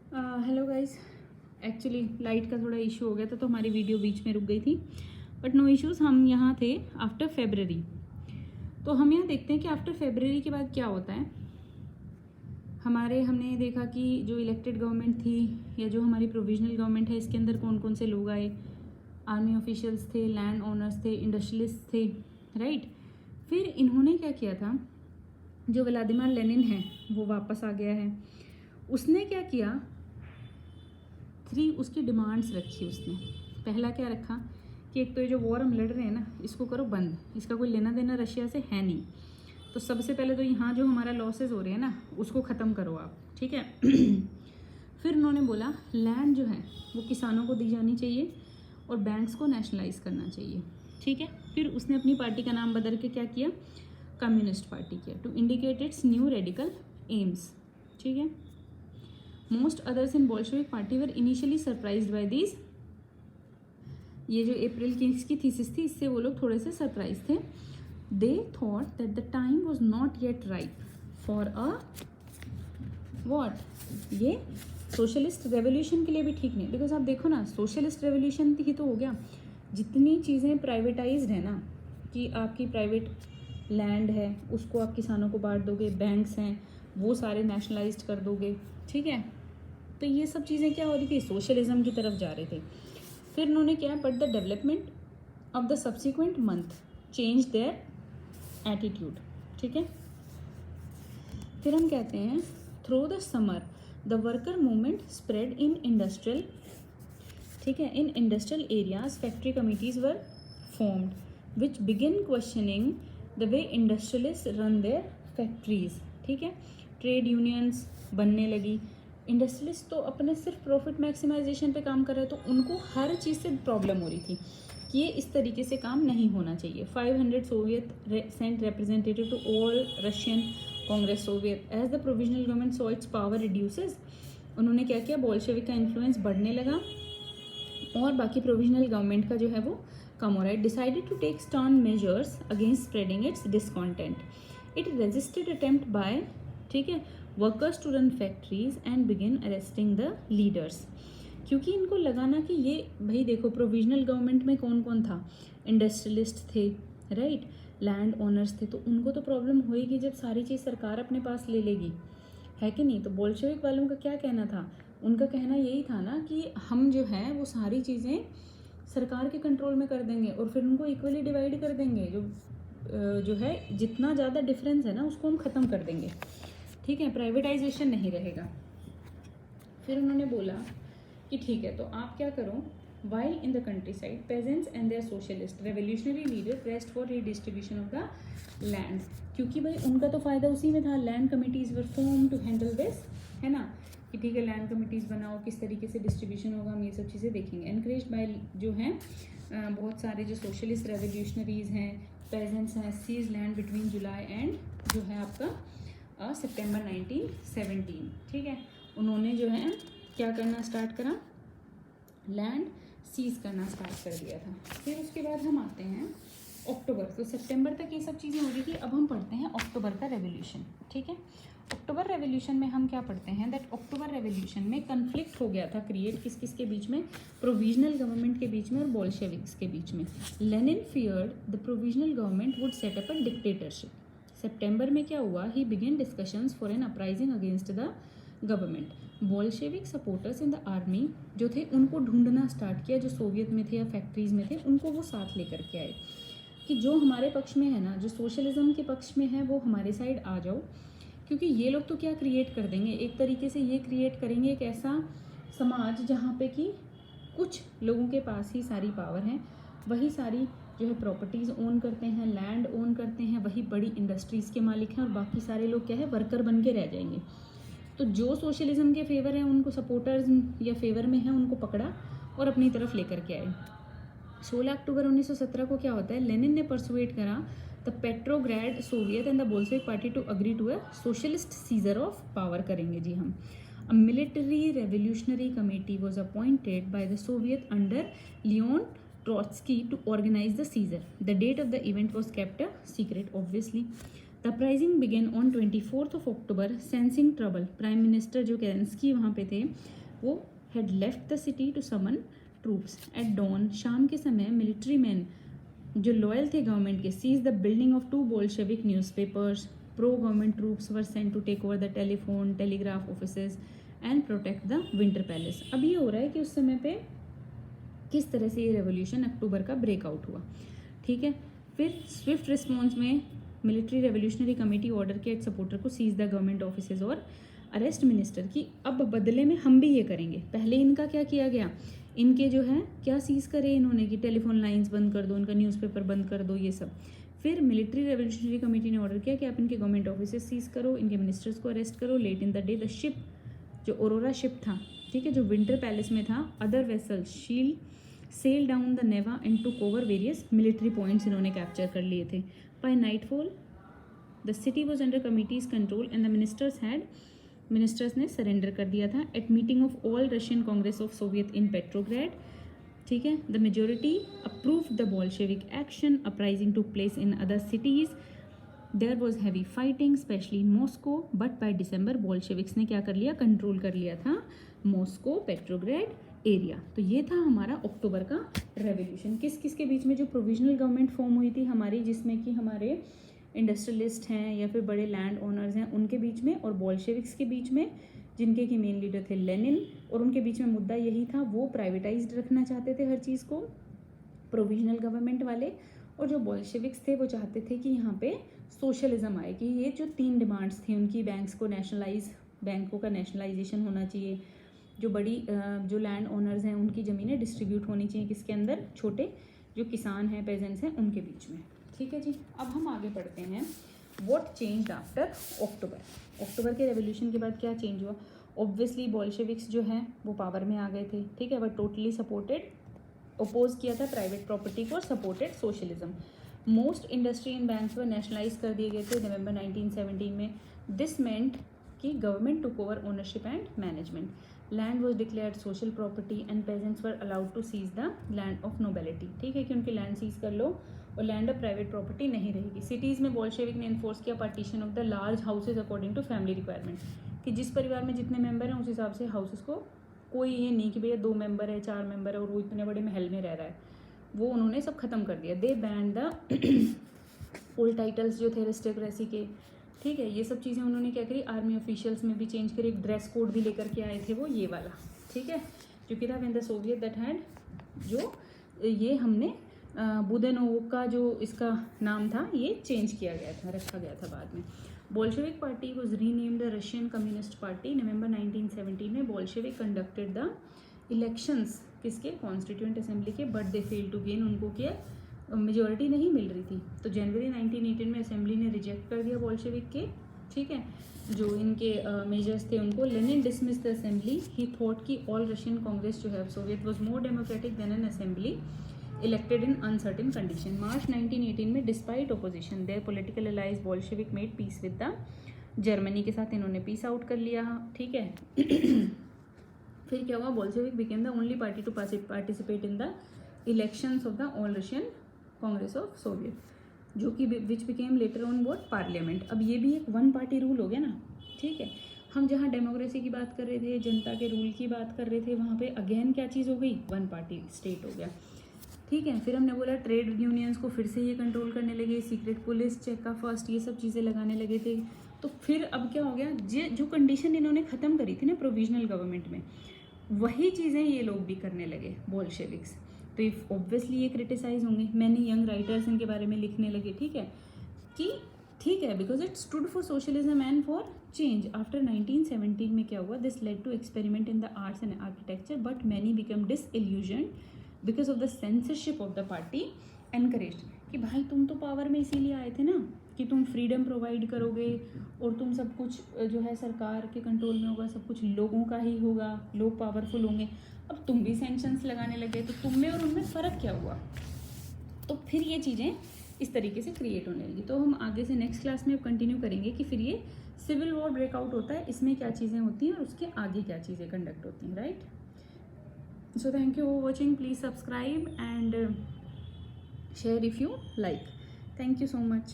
Hello guys. Actually light का थोड़ा issue हो गया था तो हमारी वीडियो बीच में रुक गई थी, बट नो इश्यूज़। हम यहाँ थे आफ्टर फेबररी। तो हम यहाँ देखते हैं कि आफ्टर फेबररी के बाद क्या होता है। हमने देखा कि जो इलेक्टेड गवर्नमेंट थी या जो हमारी प्रोविजनल गवर्नमेंट है, इसके अंदर कौन कौन से लोग आए। आर्मी ऑफिशियल्स थे, लैंड ओनर्स थे, इंडस्ट्रियलिस्ट थे, राइट। फिर इन्होंने क्या किया था, जो व्लादिमीर लेनिन है वो वापस आ गया है। उसने क्या किया, 3 उसकी डिमांड्स रखी उसने। पहला क्या रखा कि एक तो ये जो वॉर हम लड़ रहे हैं ना, इसको करो बंद, इसका कोई लेना देना रशिया से है नहीं। तो सबसे पहले तो यहाँ जो हमारा लॉसेस हो रहे हैं ना, उसको ख़त्म करो आप, ठीक है। फिर उन्होंने बोला लैंड जो है वो किसानों को दी जानी चाहिए और बैंक्स को नेशनलाइज करना चाहिए, ठीक है। फिर उसने अपनी पार्टी का नाम बदल के क्या किया, कम्युनिस्ट पार्टी किया, to indicate its new radical aims, ठीक है। Most others in Bolshevik party were initially surprised by these. ये जो अप्रैल की इसकी थीसिस थी, इससे वो लोग थोड़े से सरप्राइज थे। They thought that the time was not yet ripe for a what, ये सोशलिस्ट रेवोल्यूशन के लिए भी ठीक नहीं। बिकॉज आप देखो ना, सोशलिस्ट रेवोल्यूशन ही तो हो गया, जितनी चीज़ें प्राइवेटाइज्ड है ना, कि आपकी प्राइवेट लैंड है उसको आप किसानों को बांट दोगे, बैंक्स हैं वो सारे नेशनलाइज्ड कर दोगे, ठीक है। तो ये सब चीज़ें क्या हो रही थी, सोशलिज्म की तरफ जा रहे थे। फिर उन्होंने क्या, but the development of the subsequent month change their attitude, ठीक है। फिर हम कहते हैं through the summer the worker movement spread in industrial, ठीक है, in industrial areas factory committees were formed which begin questioning the way industrialist run their factories, ठीक है। ट्रेड यूनियंस बनने लगी। इंडस्ट्रियलिस्ट तो अपने सिर्फ प्रॉफिट मैक्सिमाइजेशन पे काम कर रहे, तो उनको हर चीज़ से प्रॉब्लम हो रही थी कि ये इस तरीके से काम नहीं होना चाहिए। 500 Soviet sent representative to all Russian Congress Soviet as the provisional government saw its power reduces. उन्होंने क्या किया, बोल्शेविक का इन्फ्लुएंस बढ़ने लगा और बाकी प्रोविजनल गवर्नमेंट का जो है वो कम हो रहा है। Decided to take stern measures against spreading its discontent. It resisted attempt by, ठीक है, workers to run factories and begin arresting the leaders. क्योंकि इनको लगा ना कि ये भाई देखो, प्रोविजनल गवर्नमेंट में कौन कौन था, इंडस्ट्रियलिस्ट थे, राइट, लैंड ओनर्स थे, तो उनको तो प्रॉब्लम होएगी जब सारी चीज़ सरकार अपने पास ले लेगी, है कि नहीं। तो बोल्शेविक वालों का क्या कहना था, उनका कहना यही था ना कि हम जो है वो सारी चीज़ें सरकार के कंट्रोल में कर देंगे और फिर उनको इक्वली डिवाइड कर देंगे। जो है जितना ज़्यादा डिफरेंस है ना उसको हम ख़त्म कर देंगे, ठीक है, प्राइवेटाइजेशन नहीं रहेगा। फिर उन्होंने बोला कि ठीक है, तो आप क्या करो, while in the countryside peasants and their socialist revolutionary leader pressed for redistribution of the land. क्योंकि भाई उनका तो फ़ायदा उसी में था, land committees were form to handle this, है ना, कि ठीक है लैंड कमिटीज़ बनाओ, किस तरीके से डिस्ट्रीब्यूशन होगा, हम ये सब चीज़ें देखेंगे। एनकरेज बाय जो हैं बहुत सारे जो सोशलिस्ट रेवोल्यूशनरीज हैं, पेजेंट्स हैं, seize land between July and जो है आपका सितंबर 1917, ठीक है। उन्होंने जो है क्या करना स्टार्ट करा, लैंड सीज करना स्टार्ट कर दिया था। फिर उसके बाद हम आते हैं अक्टूबर, तो सितंबर तक ये सब चीज़ें हो रही थी। अब हम पढ़ते हैं अक्टूबर का रेवोल्यूशन, ठीक है। अक्टूबर रेवोल्यूशन में हम क्या पढ़ते हैं, दैट अक्टूबर रेवोल्यूशन में कन्फ्लिक्ट हो गया था क्रिएट, किस किस के बीच में, प्रोविजनल गवर्नमेंट के बीच में और बोल्शेविक्स के बीच में। Lenin feared the provisional government would set up a dictatorship. सितंबर में क्या हुआ, he begin discussions for an uprising against the government. Bolshevik supporters in the army जो थे उनको ढूंढना स्टार्ट किया, जो सोवियत में थे या फैक्ट्रीज में थे, उनको वो साथ लेकर के आए कि जो हमारे पक्ष में है ना, जो सोशलिज्म के पक्ष में है, वो हमारे साइड आ जाओ। क्योंकि ये लोग तो क्या क्रिएट कर देंगे, एक तरीके से ये क्रिएट करेंगे एक ऐसा समाज जहाँ पे कि कुछ लोगों के पास ही सारी पावर है, वही सारी जो है प्रॉपर्टीज़ ओन करते हैं, लैंड ओन करते हैं, वही बड़ी इंडस्ट्रीज़ के मालिक हैं, और बाकी सारे लोग क्या है, वर्कर बन के रह जाएंगे। तो जो सोशलिज्म के फेवर हैं, उनको सपोर्टर्स या फेवर में हैं, उनको पकड़ा और अपनी तरफ लेकर के आए। 16 अक्टूबर 1917 को क्या होता है, लेनिन ने परसुएट करा the Petrograd Soviet and the Bolshevik party to agree to a socialist seizure of power, करेंगे जी हम। A military revolutionary committee was appointed by the Soviet under Leon Trotsky to organise the seizure. The date of the event was kept a secret obviously. The uprising began on 24 October sensing trouble. Prime minister जो Kerensky वहाँ पे थे वो had left the city to summon troops at dawn. शाम के समय military man जो loyal थे गवर्नमेंट के seize the building of 2 Bolshevik newspapers. Pro government troops were sent to take over the telephone telegraph offices and protect the Winter Palace. अब ये हो रहा है कि उस समय पे किस तरह से ये रेवोल्यूशन अक्टूबर का ब्रेकआउट हुआ, ठीक है। फिर स्विफ्ट रिस्पॉन्स में मिलिट्री रेवोल्यूशनरी कमेटी ऑर्डर के सपोर्टर को सीज द गवर्नमेंट ऑफिसेज और अरेस्ट मिनिस्टर की। अब बदले में हम भी ये करेंगे। पहले इनका क्या किया गया, इनके जो है क्या सीज करे इन्होंने कि टेलीफोन लाइंस बंद कर दो, उनका न्यूज़पेपर बंद कर दो, ये सब। फिर मिलिट्री रेवोल्यूशनरी कमेटी ने ऑर्डर किया कि आप इनके गवर्नमेंट ऑफिसेज सीज करो, इनके मिनिस्टर्स को अरेस्ट करो। Late in the day the ship जो औरोरा शिप था, ठीक है, जो विंटर पैलेस में था, other vessel shield sail down the Neva and to cover various military points इन्होंने कैप्चर कर लिए थे। By nightfall the city was under committees control and the ministers ने सरेंडर कर दिया था। At meeting of all Russian Congress of Soviet in Petrograd, ठीक है, the majority approve the Bolshevik action. Uprising to place in other cities. There was heavy fighting especially in Moscow, but by December Bolsheviks ने क्या कर लिया, control कर लिया था Moscow पेट्रोग्रेड area. तो ये था हमारा अक्टूबर का रेवोल्यूशन। किस किस के बीच में, जो प्रोविजनल गवर्नमेंट फॉर्म हुई थी हमारी, जिसमें कि हमारे इंडस्ट्रियलिस्ट हैं या फिर बड़े लैंड ओनर्स हैं उनके बीच में, और बोल्शेविक्स के बीच में जिनके की मेन लीडर थे लेनिन, और उनके बीच में मुद्दा यही था, वो प्राइवेटाइज्ड रखना चाहते थे हर चीज़ को, प्रोविजनल गवर्नमेंट वाले। और जो बोल्शेविक्स थे वो चाहते थे कि यहाँ पे सोशलिज्म आए, कि ये जो 3 डिमांड्स थी उनकी, बैंकों का नेशनलाइजेशन होना चाहिए, जो बड़ी जो लैंड ओनर्स हैं उनकी ज़मीनें डिस्ट्रीब्यूट होनी चाहिए, किसके अंदर, छोटे जो किसान हैं, पेजेंट्स हैं, उनके बीच में, ठीक है जी। अब हम आगे पढ़ते हैं, व्हाट चेंज्ड आफ्टर अक्टूबर। अक्टूबर के रेवोल्यूशन के बाद क्या चेंज हुआ। ऑब्वियसली बोल्शेविक्स जो हैं वो पावर में आ गए थे, ठीक है, बट टोटली सपोर्टेड, अपोज किया था प्राइवेट प्रॉपर्टी को, supported socialism. Most industry and banks were nationalise कर दिए गए थे नवंबर 1917 में। दिस मेंट कि government took over ownership and management. Land was declared social property and peasants were allowed to seize the land of nobility, ठीक है, कि उनकी लैंड सीज कर लो और लैंड ऑफ प्राइवेट प्रॉपर्टी नहीं रहेगी। सिटीज़ में बोल्शेविक ने इन्फोर्स किया partition of the large houses according to family requirement, कि जिस परिवार में जितने मेंबर हैं उस हिसाब से हाउसेस को, कोई ये नहीं कि भैया 2 मेंबर है 4 मेंबर है और वो इतने बड़े महल में रह रहा है, वो उन्होंने सब खत्म कर दिया। दे बैंड द ओल्ड टाइटल्स जो थे एरिस्टोक्रेसी के, ठीक है, ये सब चीज़ें उन्होंने क्या करी, आर्मी ऑफिशियल्स में भी चेंज करी। एक ड्रेस कोड भी लेकर के आए थे वो, ये वाला, ठीक है, जो कि था when the Soviet that had, जो ये हमने बुदेनोव का जो इसका नाम था ये चेंज किया गया था, रखा गया था बाद में। Bolshevik Party was renamed the Russian Communist Party. November 1917 में बोल्शेविक कंडक्टेड द इलेक्शंस, किसके, कॉन्स्टिट्यूएंट असेंबली के, but they fail to gain, उनको क्या मेजोरिटी नहीं मिल रही थी। तो जनवरी 1918 में असेंबली ने रिजेक्ट कर दिया बोल्शेविक के, ठीक है, जो इनके मेजर्स थे उनको। Lenin dismiss the assembly. He thought कि ऑल रशियन कांग्रेस जो है Soviet was more democratic than an assembly elected in uncertain condition. March 1918 में despite opposition their political allies Bolshevik made peace with the Germany के साथ इन्होंने peace out कर लिया, ठीक है। फिर क्या हुआ, Bolshevik became the only party to participate in the elections of the all Russian Congress of Soviet, जो कि which became later on what, parliament. अब ये भी एक 1 पार्टी रूल हो गया ना, ठीक है। हम जहाँ डेमोक्रेसी की बात कर रहे थे, जनता के रूल की बात कर रहे थे, वहाँ पे अगेन क्या चीज़ हो गई, 1 पार्टी स्टेट हो गया, ठीक है। फिर हमने बोला ट्रेड यूनियंस को फिर से ये कंट्रोल करने लगे, सीक्रेट पुलिस, चेक फर्स्ट, ये सब चीज़ें लगाने लगे थे। तो फिर अब क्या हो गया, जो कंडीशन इन्होंने ख़त्म करी थी ना प्रोविजनल गवर्नमेंट में, वही चीज़ें ये लोग भी करने लगे बोल्शेविक्स। तो इफ ऑब्वियसली ये क्रिटिसाइज होंगे, मैनी यंग राइटर्स इनके बारे में लिखने लगे, ठीक है, कि ठीक है, because it stood for socialism and for change. After 1917 में क्या हुआ, this led to experiment in the arts and architecture, but many become disillusioned because of the censorship of the party encouraged, कि भाई तुम तो पावर में इसीलिए आए थे ना कि तुम फ्रीडम प्रोवाइड करोगे और तुम सब कुछ जो है सरकार के कंट्रोल में होगा, सब कुछ लोगों का ही होगा, लोग पावरफुल होंगे। अब तुम भी सैंक्शंस लगाने लगे, तो तुम में और उनमें फ़र्क क्या हुआ। तो फिर ये चीज़ें इस तरीके से क्रिएट होने लगी। तो हम आगे से नेक्स्ट क्लास में अब कंटिन्यू करेंगे कि फिर ये सिविल वॉर ब्रेकआउट होता है, इसमें क्या चीज़ें होती हैं और उसके आगे क्या चीज़ें कंडक्ट होती हैं, right. So thank you for watching. Please subscribe and share if you like. Thank you so much.